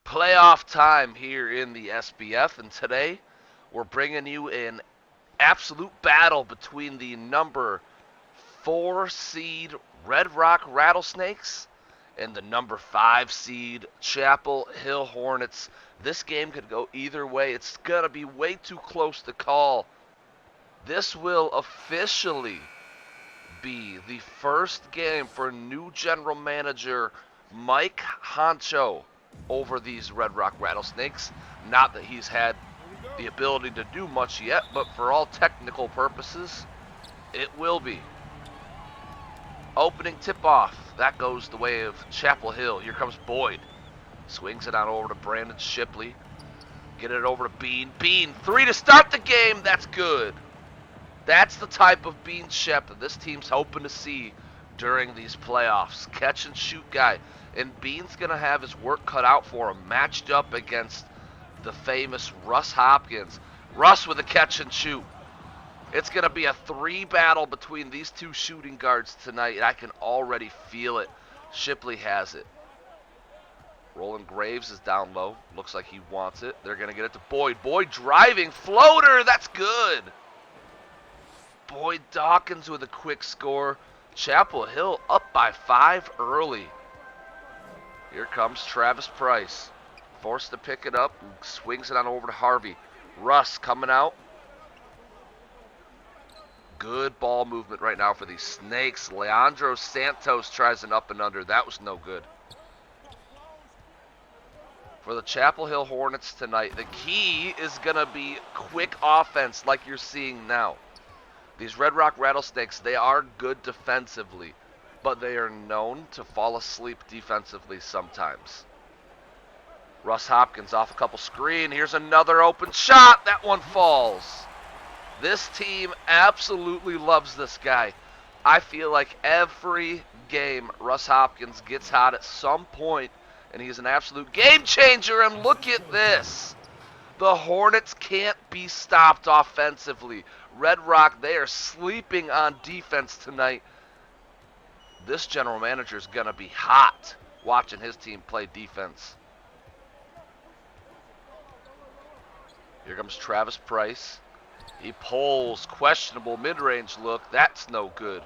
Playoff time here in the SBF, and today we're bringing you an absolute battle between the number 4 seed Red Rock Rattlesnakes and the number 5 seed Chapel Hill Hornets. This game could go either way. It's going to be way too close to call. This will officially be the first game for new general manager Mike Honcho over these Red Rock Rattlesnakes. Not that he's had the ability to do much yet, but for all technical purposes, it will be. Opening tip-off. That goes the way of Chapel Hill. Here comes Boyd. Swings it on over to Brandon Shipley. Get it over to Bean. Bean, 3 to start the game. That's good. That's the type of Bean Shep that this team's hoping to see during these playoffs. Catch and shoot guy. And Bean's going to have his work cut out for him, matched up against the famous Russ Hopkins. Russ with a catch and shoot. It's going to be a 3 battle between these two shooting guards tonight, and I can already feel it. Shipley has it. Roland Graves is down low. Looks like he wants it. They're going to get it to Boyd. Boyd driving. Floater. That's good. Boyd Dawkins with a quick score. Chapel Hill up by 5 early. Here comes Travis Price. Forced to pick it up and swings it on over to Harvey. Russ coming out. Good ball movement right now for these Snakes. Leandro Santos tries an up and under. That was no good. For the Chapel Hill Hornets tonight, the key is going to be quick offense like you're seeing now. These Red Rock Rattlesnakes, they are good defensively, but they are known to fall asleep defensively sometimes. Russ Hopkins off a couple screen. Here's another open shot. That one falls. This team absolutely loves this guy. I feel like every game Russ Hopkins gets hot at some point, and he's an absolute game changer. And look at this. The Hornets can't be stopped offensively. Red Rock, they are sleeping on defense tonight. This general manager is going to be hot watching his team play defense. Here comes Travis Price. He pulls, questionable mid-range look. That's no good.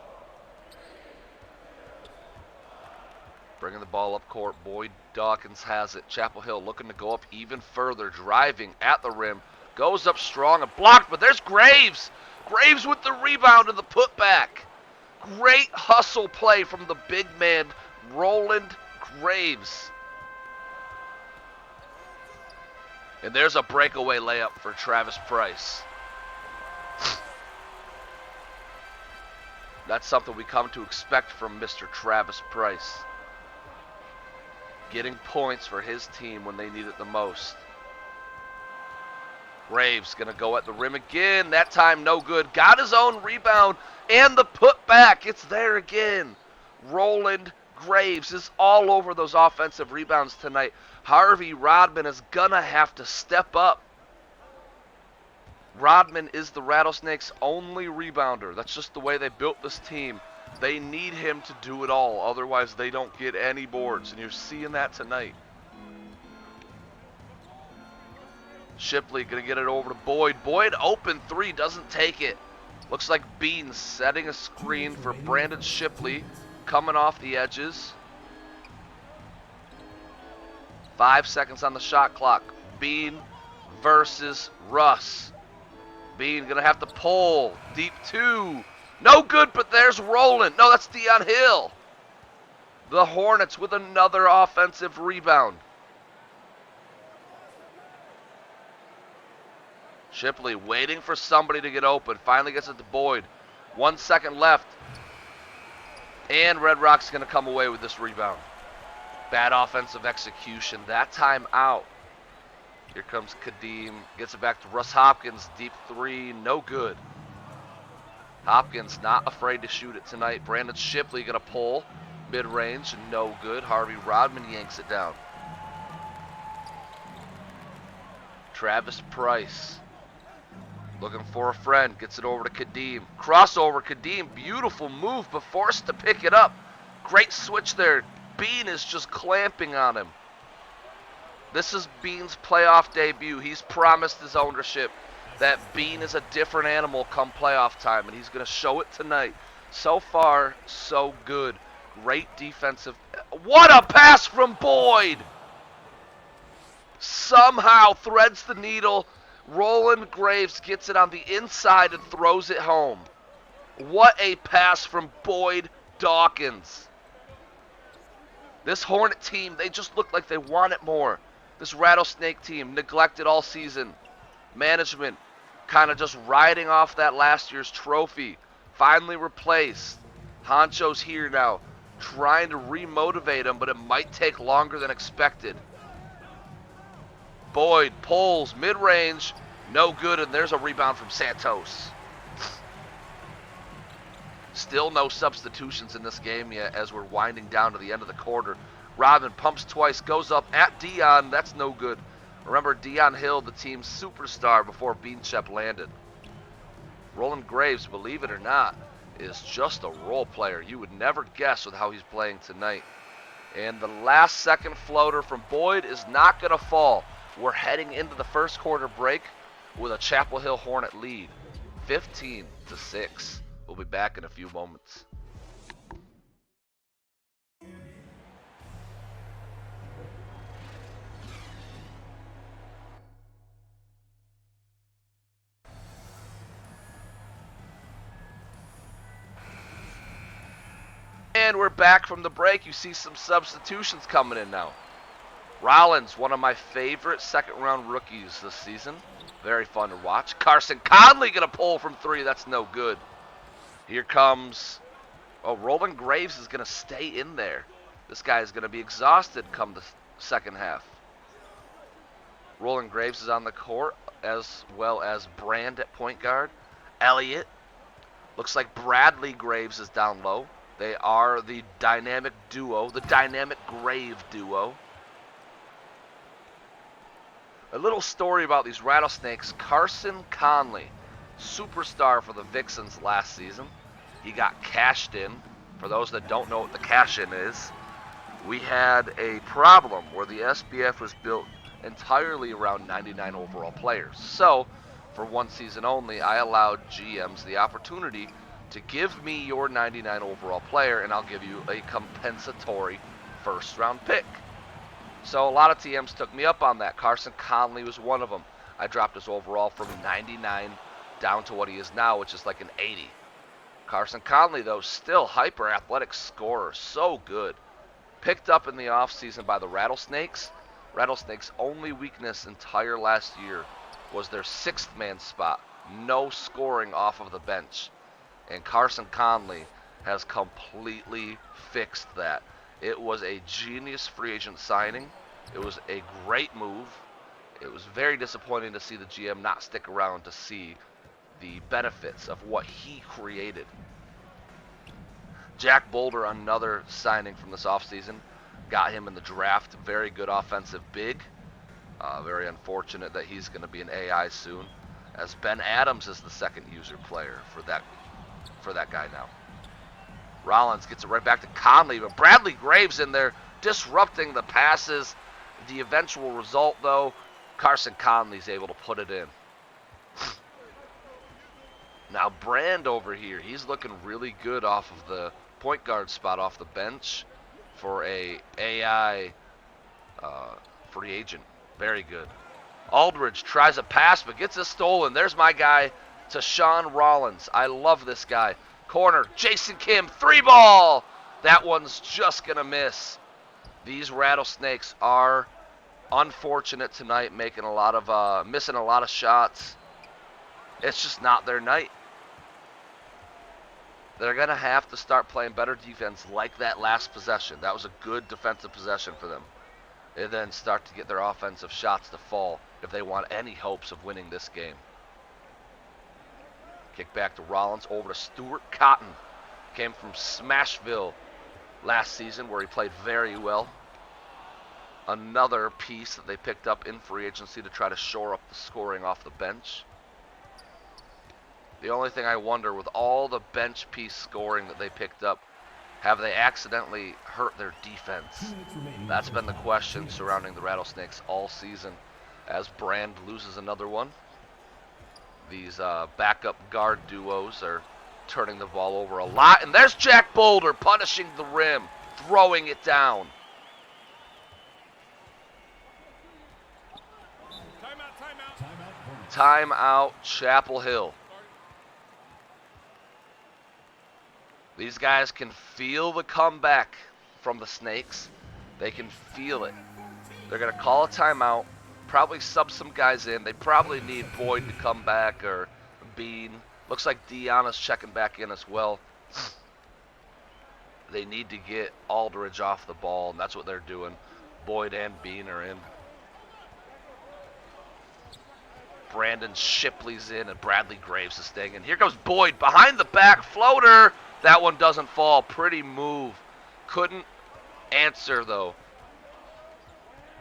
Bringing the ball up court. Boyd Dawkins has it. Chapel Hill looking to go up even further. Driving at the rim. Goes up strong and blocked, but there's Graves. Graves with the rebound and the putback. Great hustle play from the big man, Roland Graves. And there's a breakaway layup for Travis Price. That's something we come to expect from Mr. Travis Price. Getting points for his team when they need it the most. Graves going to go at the rim again. That time no good. Got his own rebound and the putback. It's there again. Roland Graves is all over those offensive rebounds tonight. Harvey Rodman is going to have to step up. Rodman is the Rattlesnakes' only rebounder. That's just the way they built this team. They need him to do it all. Otherwise, they don't get any boards. And you're seeing that tonight. Shipley going to get it over to Boyd. Boyd open 3, doesn't take it. Looks like Bean setting a screen for Brandon Shipley. Coming off the edges. 5 seconds on the shot clock. Bean versus Russ. Bean going to have to pull. Deep 2. No good, but there's Roland. No, that's Dion Hill. The Hornets with another offensive rebound. Shipley waiting for somebody to get open. Finally gets it to Boyd. 1 second left. And Red Rock's going to come away with this rebound. Bad offensive execution. That time out. Here comes Kadeem. Gets it back to Russ Hopkins. Deep 3. No good. Hopkins not afraid to shoot it tonight. Brandon Shipley going to pull. Mid-range. No good. Harvey Rodman yanks it down. Travis Price. Looking for a friend. Gets it over to Kadeem. Crossover. Kadeem. Beautiful move, but forced to pick it up. Great switch there. Bean is just clamping on him. This is Bean's playoff debut. He's promised his ownership that Bean is a different animal come playoff time, and he's going to show it tonight. So far, so good. Great defensive. What a pass from Boyd! Somehow threads the needle. Roland Graves gets it on the inside and throws it home. What a pass from Boyd Dawkins. This Hornet team, they just look like they want it more. This Rattlesnake team, neglected all season. Management kind of just riding off that last year's trophy. Finally replaced. Honcho's here now, trying to remotivate him, but it might take longer than expected. Boyd pulls mid-range, no good, and there's a rebound from Santos. Still no substitutions in this game yet as we're winding down to the end of the quarter. Robin pumps twice, goes up at Dion. That's no good. Remember, Dion Hill, the team's superstar before Bean Shep landed. Roland Graves, believe it or not, is just a role player. You would never guess with how he's playing tonight. And the last second floater from Boyd is not going to fall. We're heading into the first quarter break with a Chapel Hill Hornet lead, 15-6. We'll be back in a few moments. And we're back from the break. You see some substitutions coming in now. Rollins, one of my favorite second-round rookies this season. Very fun to watch. Carson Conley going to pull from three. That's no good. Here comes... Oh, Roland Graves is going to stay in there. This guy is going to be exhausted come the second half. Roland Graves is on the court, as well as Brand at point guard. Elliott. Looks like Bradley Graves is down low. They are the dynamic duo, the dynamic Grave duo. A little story about these Rattlesnakes. Carson Conley, superstar for the Vixens last season. He got cashed in. For those that don't know what the cash-in is, we had a problem where the SBF was built entirely around 99 overall players. So, for one season only, I allowed GMs the opportunity to give me your 99 overall player, and I'll give you a compensatory first-round pick. So a lot of TMs took me up on that. Carson Conley was one of them. I dropped his overall from 99 down to what he is now, which is like an 80. Carson Conley, though, still hyper-athletic scorer. So good. Picked up in the offseason by the Rattlesnakes. Rattlesnakes' only weakness entire last year was their sixth-man spot. No scoring off of the bench. And Carson Conley has completely fixed that. It was a genius free agent signing. It was a great move. It was very disappointing to see the GM not stick around to see the benefits of what he created. Jack Boulder, another signing from this offseason. Got him in the draft. Very good offensive big. Very unfortunate that he's going to be an AI soon, as Ben Adams is the second user player for that guy now. Rollins gets it right back to Conley, but Bradley Graves in there disrupting the passes. The eventual result, though, Carson Conley's able to put it in. Now Brand over here, he's looking really good off of the point guard spot off the bench for a AI free agent. Very good. Aldridge tries a pass but gets it stolen. There's my guy, Tashawn Rollins. I love this guy. Corner, Jason Kim, three ball. That one's just going to miss. These Rattlesnakes are unfortunate tonight, missing a lot of shots. It's just not their night. They're going to have to start playing better defense like that last possession. That was a good defensive possession for them. And then start to get their offensive shots to fall if they want any hopes of winning this game. Kick back to Rollins, over to Stuart Cotton. Came from Smashville last season where he played very well. Another piece that they picked up in free agency to try to shore up the scoring off the bench. The only thing I wonder, with all the bench piece scoring that they picked up, Have they accidentally hurt their defense? That's been the question surrounding the Rattlesnakes all season, as Brand loses another one. These backup guard duos are turning the ball over a lot. And there's Jack Boulder punishing the rim, throwing it down. Timeout, Chapel Hill. These guys can feel the comeback from the Snakes. They can feel it. They're going to call a timeout, probably sub some guys in. They probably need Boyd to come back or Bean. Looks like Deanna's checking back in as well. They need to get Aldridge off the ball, and that's what they're doing. Boyd and Bean are in. Brandon Shipley's in, and Bradley Graves is staying in. Here comes Boyd, behind the back, floater. That one doesn't fall. Pretty move. Couldn't answer, though.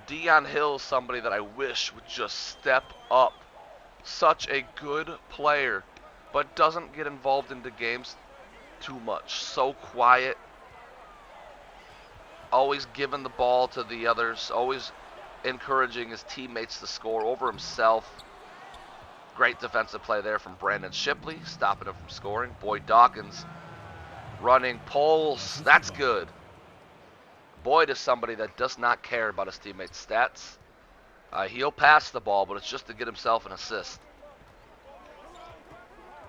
Dion Hill's somebody that I wish would just step up. Such a good player, but doesn't get involved into games too much. So quiet. Always giving the ball to the others. Always encouraging his teammates to score over himself. Great defensive play there from Brandon Shipley, stopping him from scoring. Boyd Dawkins running pulls. That's good. Boyd is somebody that does not care about his teammates' stats. He'll pass the ball, but it's just to get himself an assist.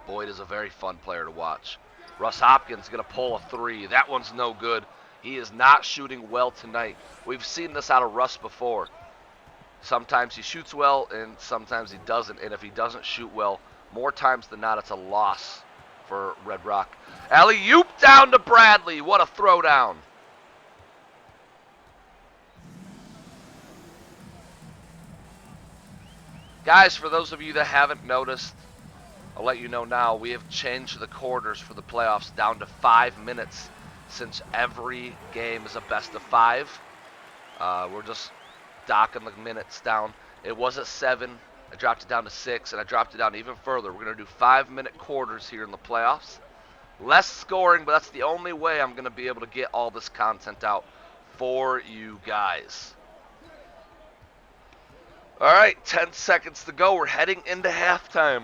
Boyd is a very fun player to watch. Russ Hopkins going to pull a three. That one's no good. He is not shooting well tonight. We've seen this out of Russ before. Sometimes he shoots well, and sometimes he doesn't. And if he doesn't shoot well, more times than not, it's a loss for Red Rock. Alley-oop down to Bradley. What a throwdown. Guys, for those of you that haven't noticed, I'll let you know now, we have changed the quarters for the playoffs down to 5 minutes since every game is a best of 5. We're just docking the minutes down. It was at 7. I dropped it down to 6, and I dropped it down even further. We're going to do 5-minute quarters here in the playoffs. Less scoring, but that's the only way I'm going to be able to get all this content out for you guys. All right, 10 seconds to go. We're heading into halftime.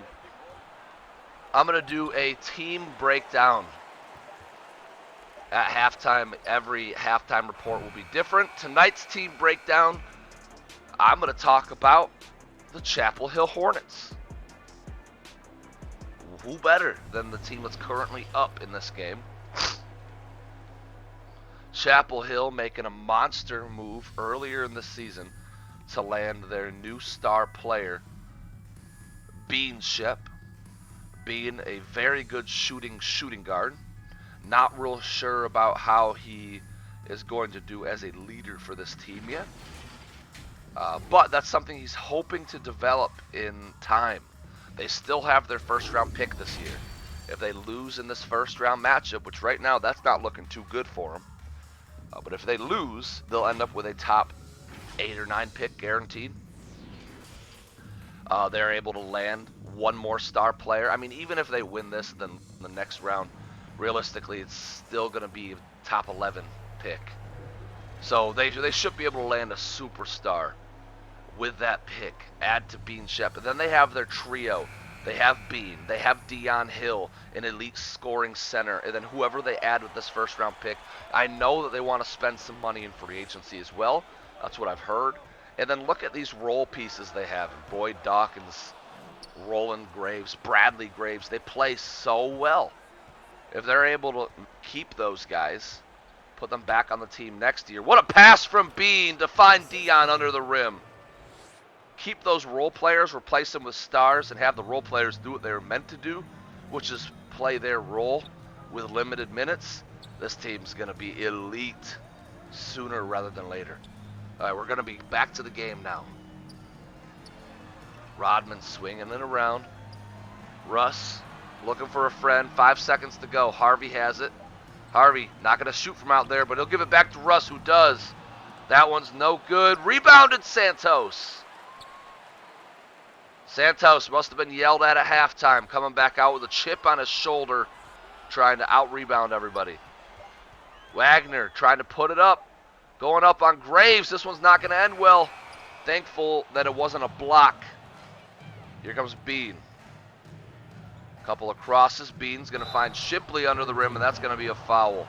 I'm going to do a team breakdown. At halftime, every halftime report will be different. Tonight's team breakdown, I'm going to talk about the Chapel Hill Hornets. Who better than the team that's currently up in this game? Chapel Hill making a monster move earlier in the season to land their new star player, Bean Shep, being a very good shooting guard. Not real sure about how he is going to do as a leader for this team yet. But that's something he's hoping to develop in time. They still have their first-round pick this year. If they lose in this first-round matchup, which right now that's not looking too good for them, but if they lose, they'll end up with a top 8 or 9 pick guaranteed. They're able to land one more star player. I mean, even if they win this, then the next round, realistically, it's still going to be a top 11 pick. So they should be able to land a superstar with that pick, add to Bean Shep. And then they have their trio. They have Bean, they have Dion Hill, an elite scoring center, and then whoever they add with this first-round pick. I know that they want to spend some money in free agency as well. That's what I've heard. And then look at these role pieces they have. Boyd Dawkins, Roland Graves, Bradley Graves. They play so well. If they're able to keep those guys, put them back on the team next year. What a pass from Bean to find Dion under the rim. Keep those role players, replace them with stars, and have the role players do what they were meant to do, which is play their role with limited minutes. This team's going to be elite sooner rather than later. All right, we're going to be back to the game now. Rodman swinging it around. Russ looking for a friend. 5 seconds to go. Harvey has it. Harvey not going to shoot from out there, but he'll give it back to Russ, who does. That one's no good. Rebounded Santos. Santos must have been yelled at halftime, coming back out with a chip on his shoulder, trying to out-rebound everybody. Wagner trying to put it up. Going up on Graves. This one's not going to end well. Thankful that it wasn't a block. Here comes Bean. Couple of crosses. Bean's going to find Shipley under the rim, and that's going to be a foul.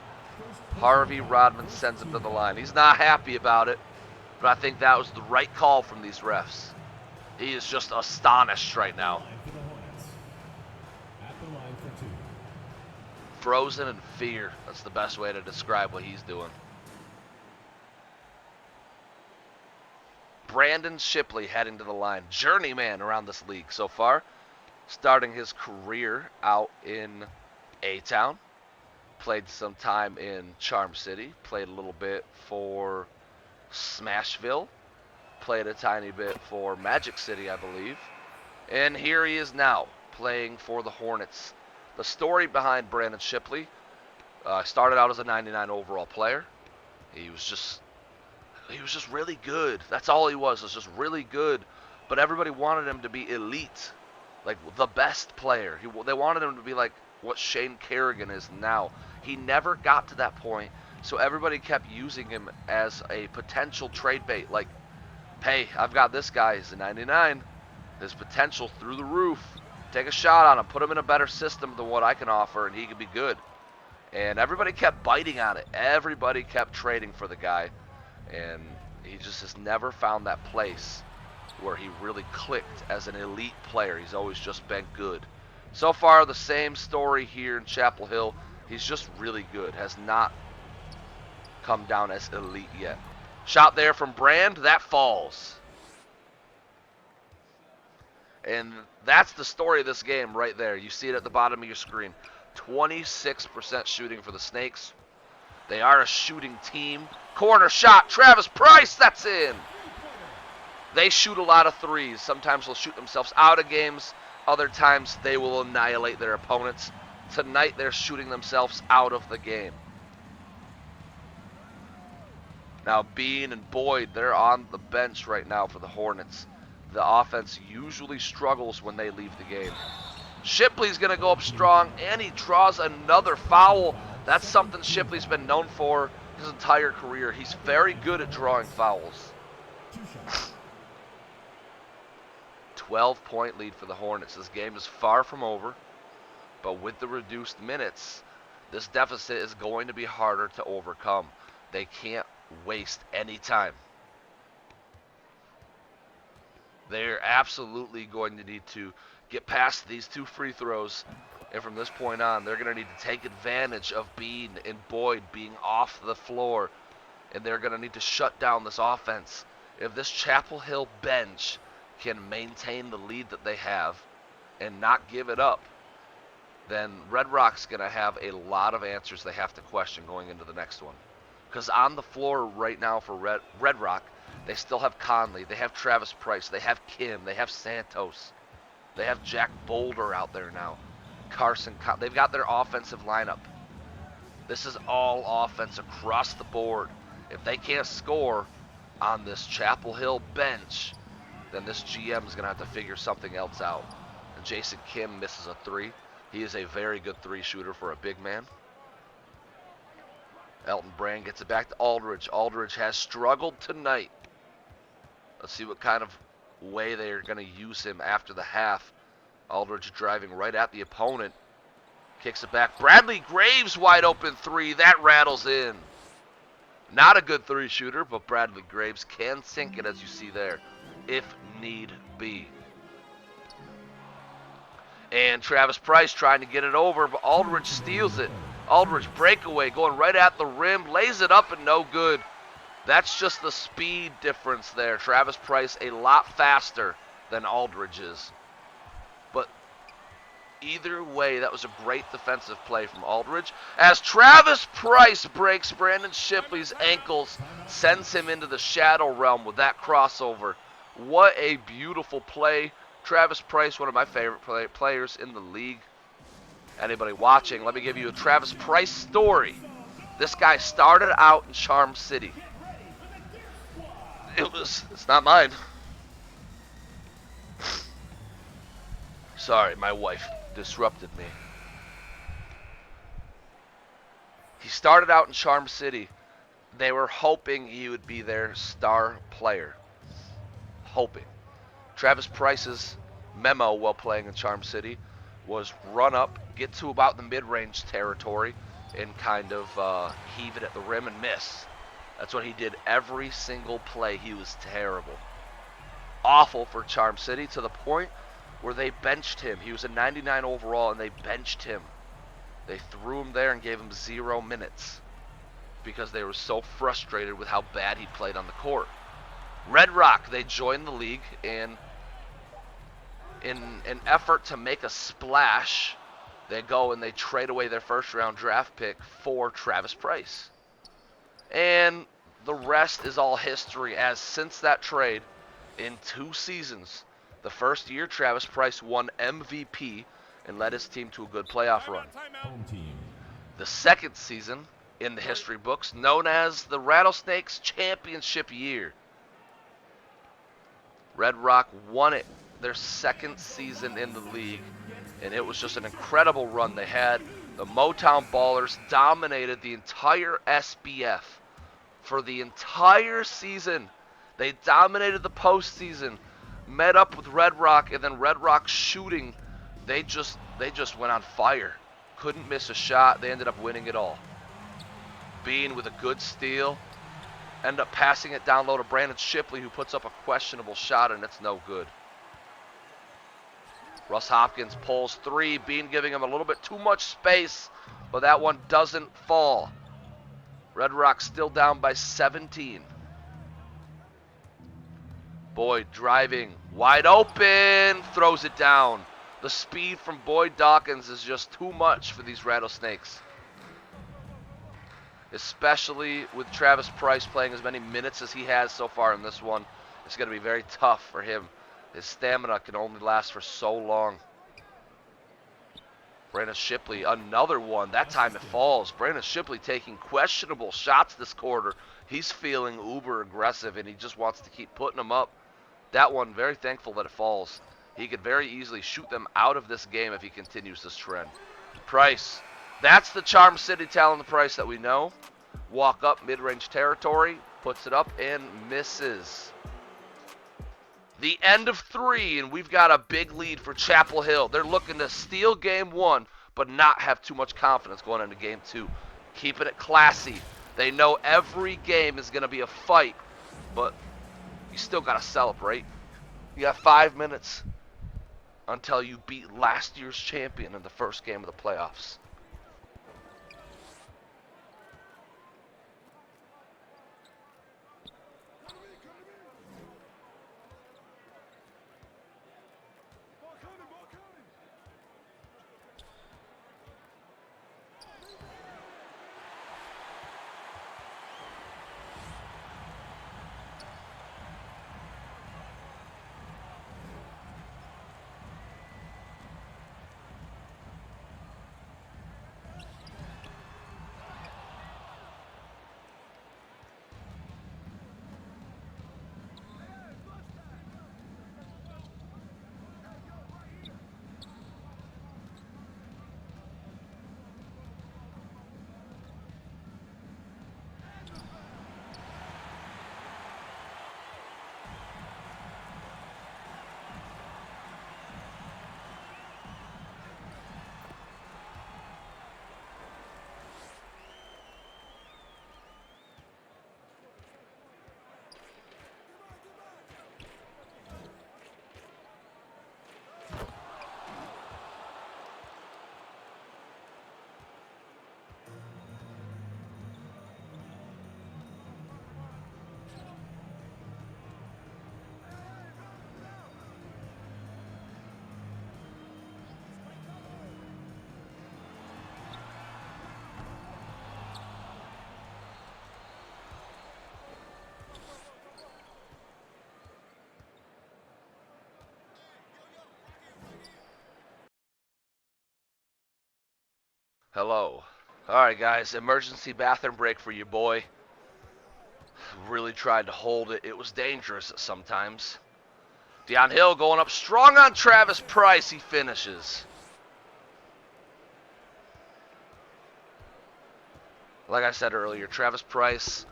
Harvey Rodman sends him to the line. He's not happy about it, but I think that was the right call from these refs. He is just astonished right now. Frozen in fear. That's the best way to describe what he's doing. Brandon Shipley heading to the line. Journeyman around this league so far. Starting his career out in A-Town. Played some time in Charm City. Played a little bit for Smashville. Played a tiny bit for Magic City, I believe. And here he is now, playing for the Hornets. The story behind Brandon Shipley, started out as a 99 overall player. He was just really good. That's all he was just really good. But everybody wanted him to be elite, like the best player. They wanted him to be like what Shane Kerrigan is now. He never got to that point, so everybody kept using him as a potential trade bait. Like, hey, I've got this guy. He's a 99. His potential through the roof. Take a shot on him. Put him in a better system than what I can offer, and he could be good. And everybody kept biting on it. Everybody kept trading for the guy. And he just has never found that place where he really clicked as an elite player. He's always just been good. So far, the same story here in Chapel Hill. He's just really good. Has not come down as elite yet. Shot there from Brand. That falls. And that's the story of this game right there. You see it at the bottom of your screen. 26% shooting for the Snakes. They are a shooting team. Corner shot. Travis Price. That's in. They shoot a lot of threes. Sometimes they'll shoot themselves out of games. Other times they will annihilate their opponents. Tonight they're shooting themselves out of the game. Now Bean and Boyd, they're on the bench right now for the Hornets. The offense usually struggles when they leave the game. Shipley's going to go up strong, and he draws another foul. That's something Shipley's been known for his entire career. He's very good at drawing fouls. 12-point lead for the Hornets. This game is far from over, but with the reduced minutes, this deficit is going to be harder to overcome. They can't waste any time. They're absolutely going to need to get past these two free throws, and from this point on, they're going to need to take advantage of Bean and Boyd being off the floor, and they're going to need to shut down this offense. If this Chapel Hill bench can maintain the lead that they have and not give it up, then Red Rock's going to have a lot of answers they have to question going into the next one. Because on the floor right now for Red Rock, they still have Conley, they have Travis Price, they have Kim, they have Santos, they have Jack Boulder out there now. Carson Conley, they've got their offensive lineup. This is all offense across the board. If they can't score on this Chapel Hill bench, then this GM is going to have to figure something else out. And Jason Kim misses a three. He is a very good three shooter for a big man. Elton Brand gets it back to Aldridge. Aldridge has struggled tonight. Let's see what kind of way they are going to use him after the half. Aldridge driving right at the opponent. Kicks it back. Bradley Graves wide open three. That rattles in. Not a good three shooter, but Bradley Graves can sink it, as you see there, if need be. And Travis Price trying to get it over, but Aldridge steals it. Aldridge breakaway, going right at the rim, lays it up and no good. That's just the speed difference there. Travis Price a lot faster than Aldridge is. But either way, that was a great defensive play from Aldridge. As Travis Price breaks Brandon Shipley's ankles, sends him into the shadow realm with that crossover. What a beautiful play. Travis Price, one of my favorite players in the league. Anybody watching, let me give you a Travis Price story. This guy started out in Charm City. It's not mine. Sorry, my wife disrupted me. He started out in Charm City. They were hoping he would be their star player. Hoping. Travis Price's memo while playing in Charm City was run up, get to about the mid-range territory, and kind of heave it at the rim and miss. That's what he did every single play. He was terrible. Awful for Charm City, to the point where they benched him. He was a 99 overall, and they benched him. They threw him there and gave him 0 minutes because they were so frustrated with how bad he played on the court. Red Rock, they joined the league, and in an effort to make a splash, they go and they trade away their first-round draft pick for Travis Price. And the rest is all history, as since that trade, in 2 seasons, the first year Travis Price won MVP and led his team to a good playoff run. The second season in the history books, known as the Rattlesnakes championship year, Red Rock won it their second season in the league, and it was just an incredible run they had. The Motown Ballers dominated the entire SBF for the entire season. They dominated the postseason, met up with Red Rock, and then Red Rock shooting, they just went on fire. Couldn't miss a shot. They ended up winning it all. Bean with a good steal. End up passing it down low to Brandon Shipley, who puts up a questionable shot, and it's no good. Russ Hopkins pulls 3. Bean giving him a little bit too much space, but that one doesn't fall. Red Rock still down by 17. Boyd driving, wide open, throws it down. The speed from Boyd Dawkins is just too much for these Rattlesnakes. Especially with Travis Price playing as many minutes as he has so far in this one. It's going to be very tough for him. His stamina can only last for so long. Brandon Shipley, another one. That time it falls. Brandon Shipley taking questionable shots this quarter. He's feeling uber aggressive, and he just wants to keep putting them up. That one, very thankful that it falls. He could very easily shoot them out of this game if he continues this trend. Price. That's the Charm City talent Price that we know. Walk up mid-range territory, puts it up, and misses. The end of 3, and we've got a big lead for Chapel Hill. They're looking to steal game 1, but not have too much confidence going into game 2. Keeping it classy. They know every game is going to be a fight, but you still got to celebrate. You got 5 minutes until you beat last year's champion in the first game of the playoffs. Hello. Alright guys, emergency bathroom break for your boy. Really tried to hold it. It was dangerous sometimes. Deion Hill going up strong on Travis Price. He finishes. Like I said earlier, Travis Price,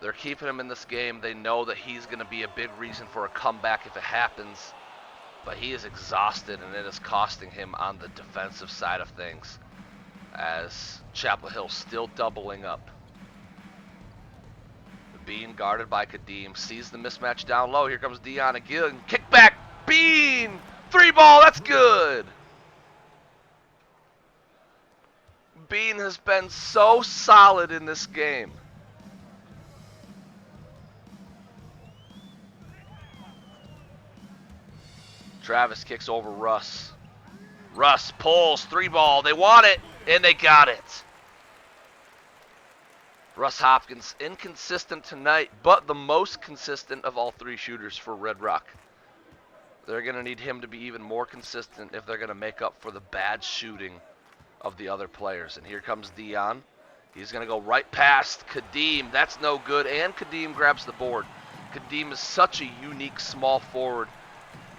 they're keeping him in this game. They know that he's going to be a big reason for a comeback if it happens. But he is exhausted, and it is costing him on the defensive side of things, as Chapel Hill still doubling up. Bean guarded by Kadeem, sees the mismatch down low. Here comes Dion again. Kick back, Bean! 3-ball, that's good! Bean has been so solid in this game. Travis kicks over Russ. Russ pulls, 3-ball. They want it, and they got it. Russ Hopkins, inconsistent tonight, but the most consistent of all three shooters for Red Rock. They're going to need him to be even more consistent if they're going to make up for the bad shooting of the other players. And here comes Dion. He's going to go right past Kadeem. That's no good, and Kadeem grabs the board. Kadeem is such a unique small forward.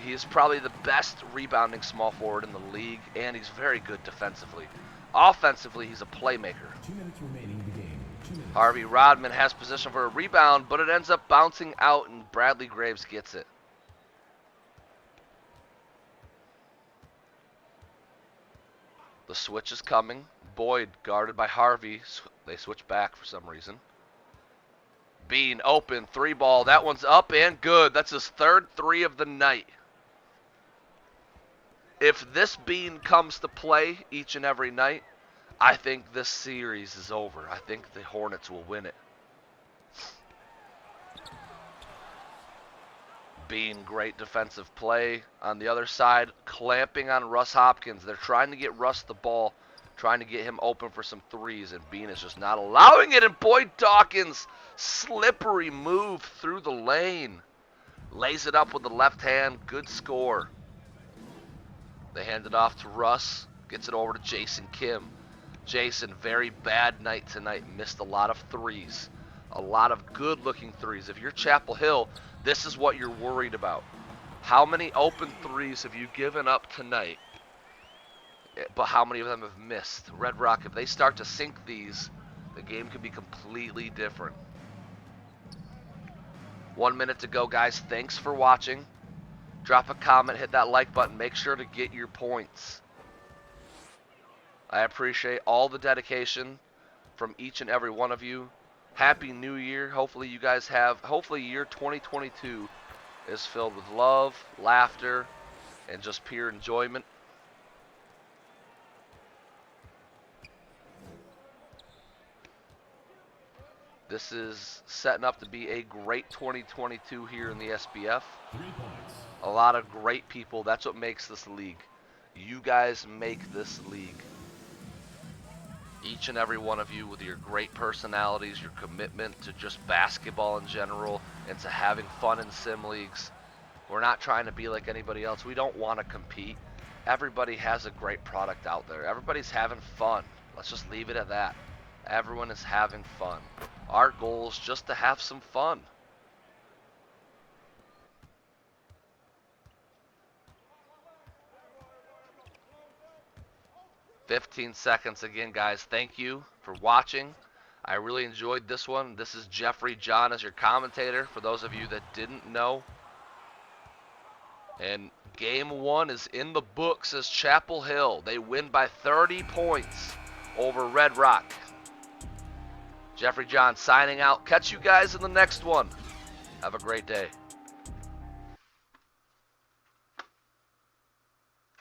He is probably the best rebounding small forward in the league, and he's very good defensively. Offensively, he's a playmaker. 2 minutes remaining in the game. 2 minutes. Harvey Rodman has position for a rebound, but it ends up bouncing out, and Bradley Graves gets it. The switch is coming. Boyd guarded by Harvey. They switch back for some reason. Bean open, 3-ball. That one's up and good. That's his third 3 of the night. If this Bean comes to play each and every night, I think this series is over. I think the Hornets will win it. Bean, great defensive play. On the other side, clamping on Russ Hopkins. They're trying to get Russ the ball, trying to get him open for some threes, and Bean is just not allowing it. And Boyd Dawkins, slippery move through the lane. Lays it up with the left hand. Good score. They hand it off to Russ. Gets it over to Jason Kim. Jason, very bad night tonight. Missed a lot of threes. A lot of good-looking threes. If you're Chapel Hill, this is what you're worried about. How many open threes have you given up tonight? But how many of them have missed? Red Rock, if they start to sink these, the game could be completely different. 1 minute to go, guys. Thanks for watching. Drop a comment, hit that like button. Make sure to get your points. I appreciate all the dedication from each and every one of you. Happy New Year. Hopefully you guys have, hopefully year 2022 is filled with love, laughter, and just pure enjoyment. This is setting up to be a great 2022 here in the SBF. 3 points. A lot of great people. That's what makes this league. You guys make this league. Each and every one of you with your great personalities, your commitment to just basketball in general, and to having fun in sim leagues. We're not trying to be like anybody else. We don't want to compete. Everybody has a great product out there. Everybody's having fun. Let's just leave it at that. Everyone is having fun. Our goal is just to have some fun. "15 seconds again, guys. Thank you for watching. I really enjoyed this one. This is Jeffrey John as your commentator, for those of you that didn't know. And game 1 is in the books as Chapel Hill. They win by 30 points over Red Rock. Jeffrey John signing out. Catch you guys in the next one. Have a great day.